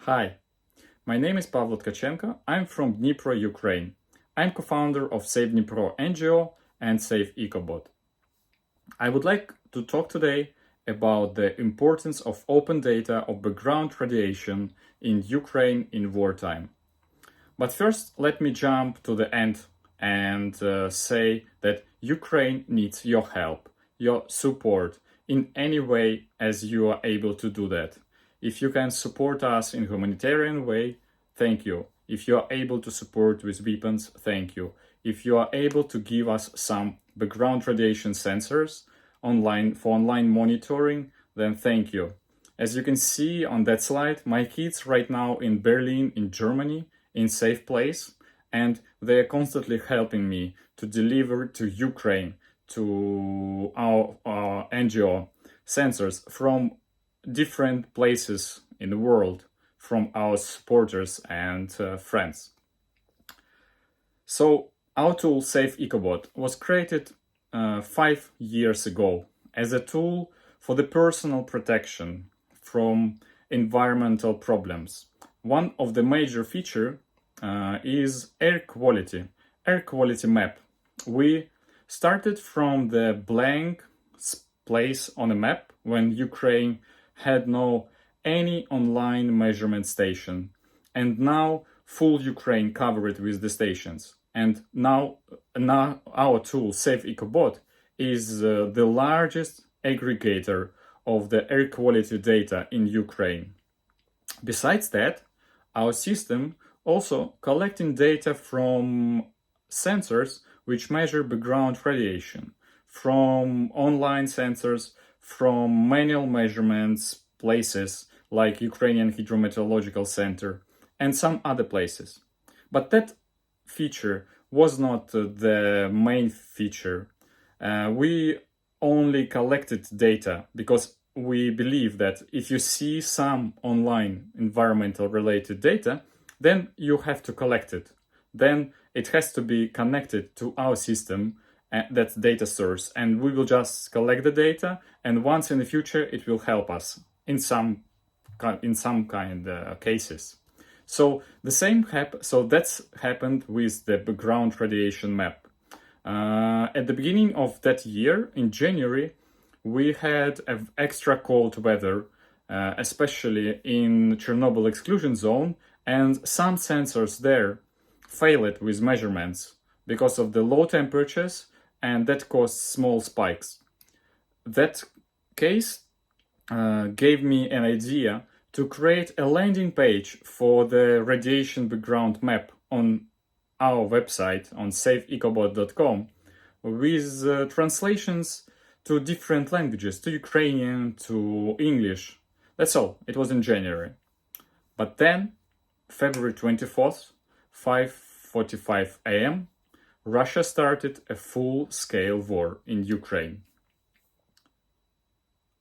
Hi, my name is Pavlo Tkachenko. I'm from Dnipro, Ukraine. I'm co-founder of Save Dnipro NGO and Save EcoBot. I would like to talk today about the importance of open data of background radiation in Ukraine in wartime. But first, let me jump to the end and say that Ukraine needs your help, your support in any way as you are able to do that. If you can support us in humanitarian way, thank you. If you are able to support with weapons, thank you. If you are able to give us some background radiation sensors for online monitoring, then thank you. As you can see on that slide, my kids right now in Berlin, in Germany, in safe place, and they are constantly helping me to deliver to Ukraine, to our NGO, sensors from different places in the world, from our supporters and friends. So our tool Save EcoBot was created 5 years ago as a tool for the personal protection from environmental problems. One of the major features is air quality map. We started from the blank place on a map when Ukraine had no any online measurement station, and now full Ukraine covered with the stations. And now our tool Save EcoBot is the largest aggregator of the air quality data in Ukraine. Besides that, our system also collecting data from sensors which measure background radiation, from online sensors, from manual measurements places like Ukrainian Hydrometeorological Center and some other places. But that feature was not the main feature. We only collected data because we believe that if you see some online environmental related data, then you have to collect it. Then it has to be connected to our system, that's data source, and we will just collect the data, and once in the future it will help us in some kind cases. So that's happened with the background radiation map. At the beginning of that year, in January, we had an extra cold weather, especially in Chernobyl exclusion zone, and some sensors there failed with measurements because of the low temperatures, and that caused small spikes. That case gave me an idea to create a landing page for the radiation background map on our website on saveecobot.com with translations to different languages, to Ukrainian, to English. That's all. It was in January. But then, February 24th, 5:45 a.m., Russia started a full-scale war in Ukraine.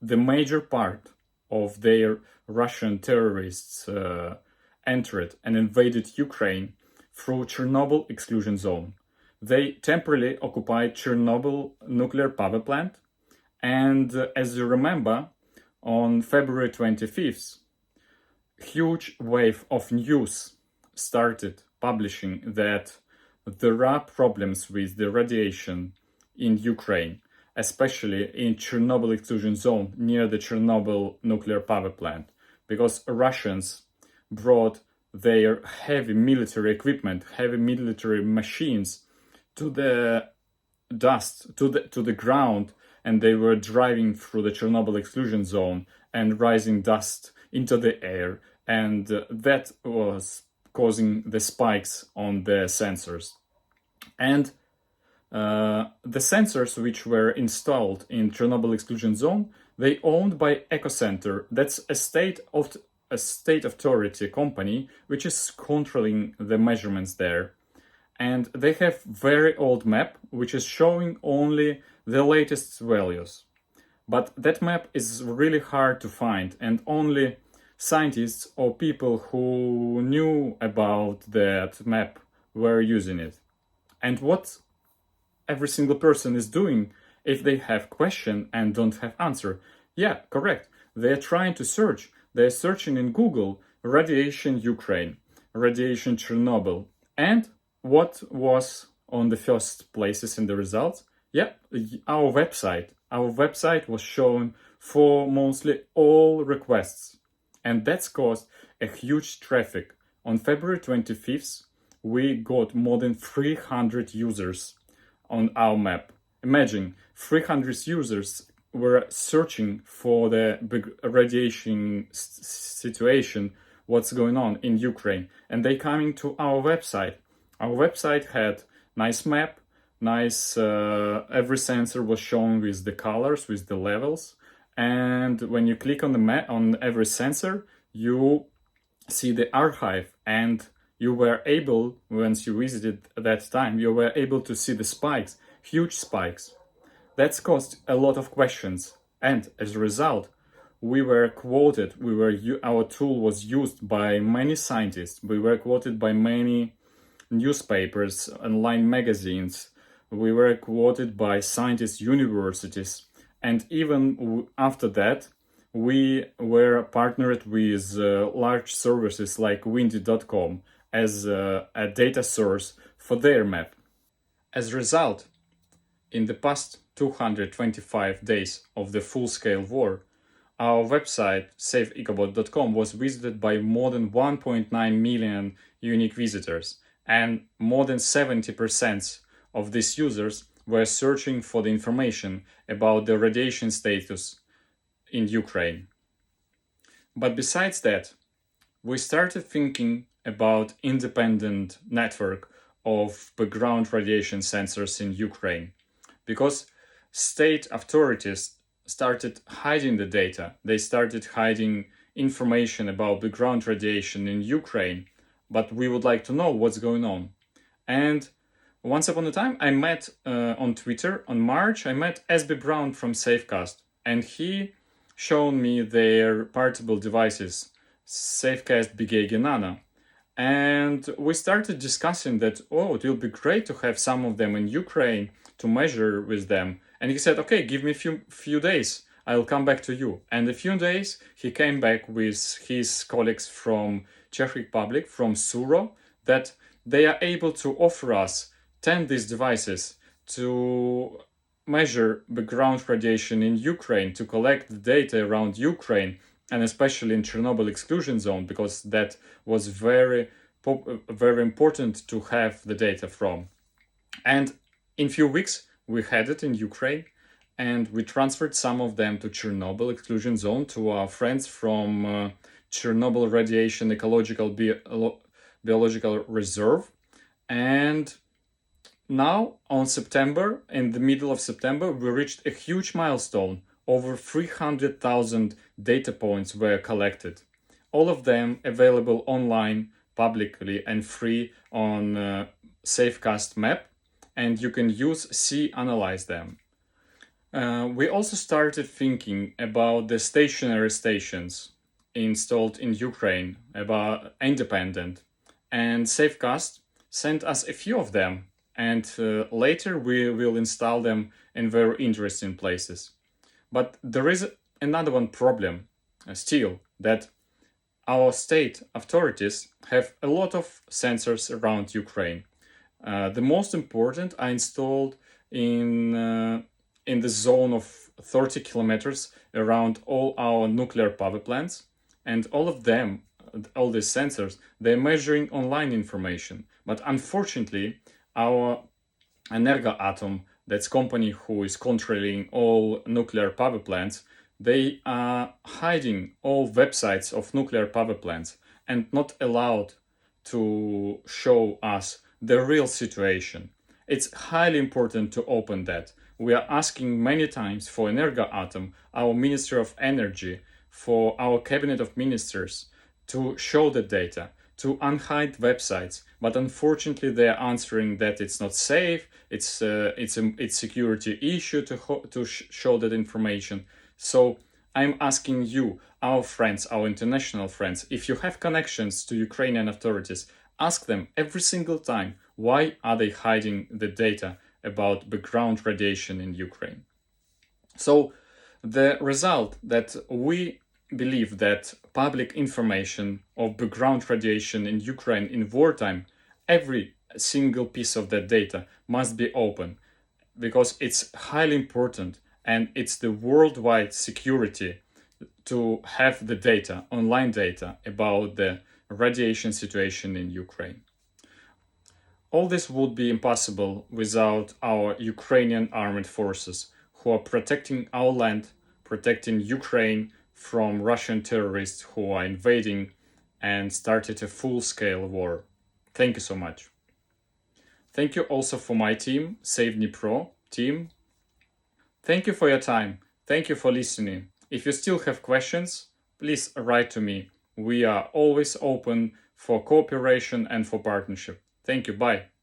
The major part of their Russian terrorists entered and invaded Ukraine through Chernobyl exclusion zone. They temporarily occupied Chernobyl nuclear power plant, and as you remember, on February 25th, huge wave of news started publishing that there are problems with the radiation in Ukraine, especially in Chernobyl exclusion zone near the Chernobyl nuclear power plant, because Russians brought their heavy military equipment, heavy military machines to the dust, to the ground, and they were driving through the Chernobyl exclusion zone and rising dust into the air, and that was causing the spikes on the sensors. And the sensors which were installed in Chernobyl exclusion zone, they owned by Ecocenter. That's a state authority company which is controlling the measurements there. And they have very old map which is showing only the latest values. But that map is really hard to find, and only scientists or people who knew about that map were using it. And what every single person is doing if they have question and don't have answer? Yeah, correct. They're trying to search. They're searching in Google radiation Ukraine, radiation Chernobyl, and what was on the first places in the results? Yeah, our website. Our website was shown for mostly all requests, and that's caused a huge traffic. On February 25th, we got more than 300 users on our map. Imagine 300 users were searching for the big radiation situation, what's going on in Ukraine, and they coming to our website. Our website had nice map, nice every sensor was shown with the colors, with the levels, and when you click on the map on every sensor, you see the archive, and you were able, once you visited that time, you were able to see the spikes, huge spikes. That's caused a lot of questions, and as a result, we were quoted, our tool was used by many scientists, we were quoted by many newspapers, online magazines, we were quoted by scientists, universities, and even after that, we were partnered with large services like windy.com as a data source for their map. As a result, in the past 225 days of the full-scale war, our website, safeecobot.com, was visited by more than 1.9 million unique visitors, and more than 70% of these users were searching for the information about the radiation status in Ukraine. But besides that, we started thinking about independent network of background radiation sensors in Ukraine, because state authorities started hiding the data. They started hiding information about background radiation in Ukraine, but we would like to know what's going on. And once upon a time, I met on Twitter, on March, I met SB Brown from Safecast, and he showed me their portable devices, Safecast BGG Nano. And we started discussing that, oh, it will be great to have some of them in Ukraine to measure with them. And he said, okay, give me a few days, I'll come back to you. And a few days, he came back with his colleagues from Czech Republic, from Suro, that they are able to offer us 10 these devices to measure background radiation in Ukraine, to collect the data around Ukraine, and especially in Chernobyl exclusion zone, because that was very important to have the data from. And in few weeks, we had it in Ukraine, and we transferred some of them to Chernobyl exclusion zone to our friends from Chernobyl Radiation Ecological Biological Reserve. And now, in the middle of September, we reached a huge milestone. Over 300,000 data points were collected. All of them available online, publicly and free on Safecast map, and you can analyze them. We also started thinking about the stationary stations installed in Ukraine, about independent, and Safecast sent us a few of them, and later we will install them in very interesting places. But there is another one problem still, that our state authorities have a lot of sensors around Ukraine. The most important are installed in the zone of 30 kilometers around all our nuclear power plants, and all these sensors, they're measuring online information. But unfortunately, our Energoatom, that's company who is controlling all nuclear power plants, they are hiding all websites of nuclear power plants and not allowed to show us the real situation. It's highly important to open that. We are asking many times for Energoatom, our Ministry of Energy, for our Cabinet of Ministers to show the data, to unhide websites, but unfortunately they are answering that it's not safe, it's security issue to show that information. So I'm asking you, our friends, our international friends, if you have connections to Ukrainian authorities, ask them every single time, why are they hiding the data about background radiation in Ukraine? So the result that we believe that public information of background radiation in Ukraine in wartime, every single piece of that data must be open because it's highly important and it's the worldwide security to have the data, online data about the radiation situation in Ukraine. All this would be impossible without our Ukrainian armed forces who are protecting our land, protecting Ukraine from Russian terrorists who are invading and started a full-scale war. Thank you so much. Thank you also for my team, Save Dnipro team. Thank you for your time. Thank you for listening. If you still have questions, please write to me. We are always open for cooperation and for partnership. Thank you. Bye.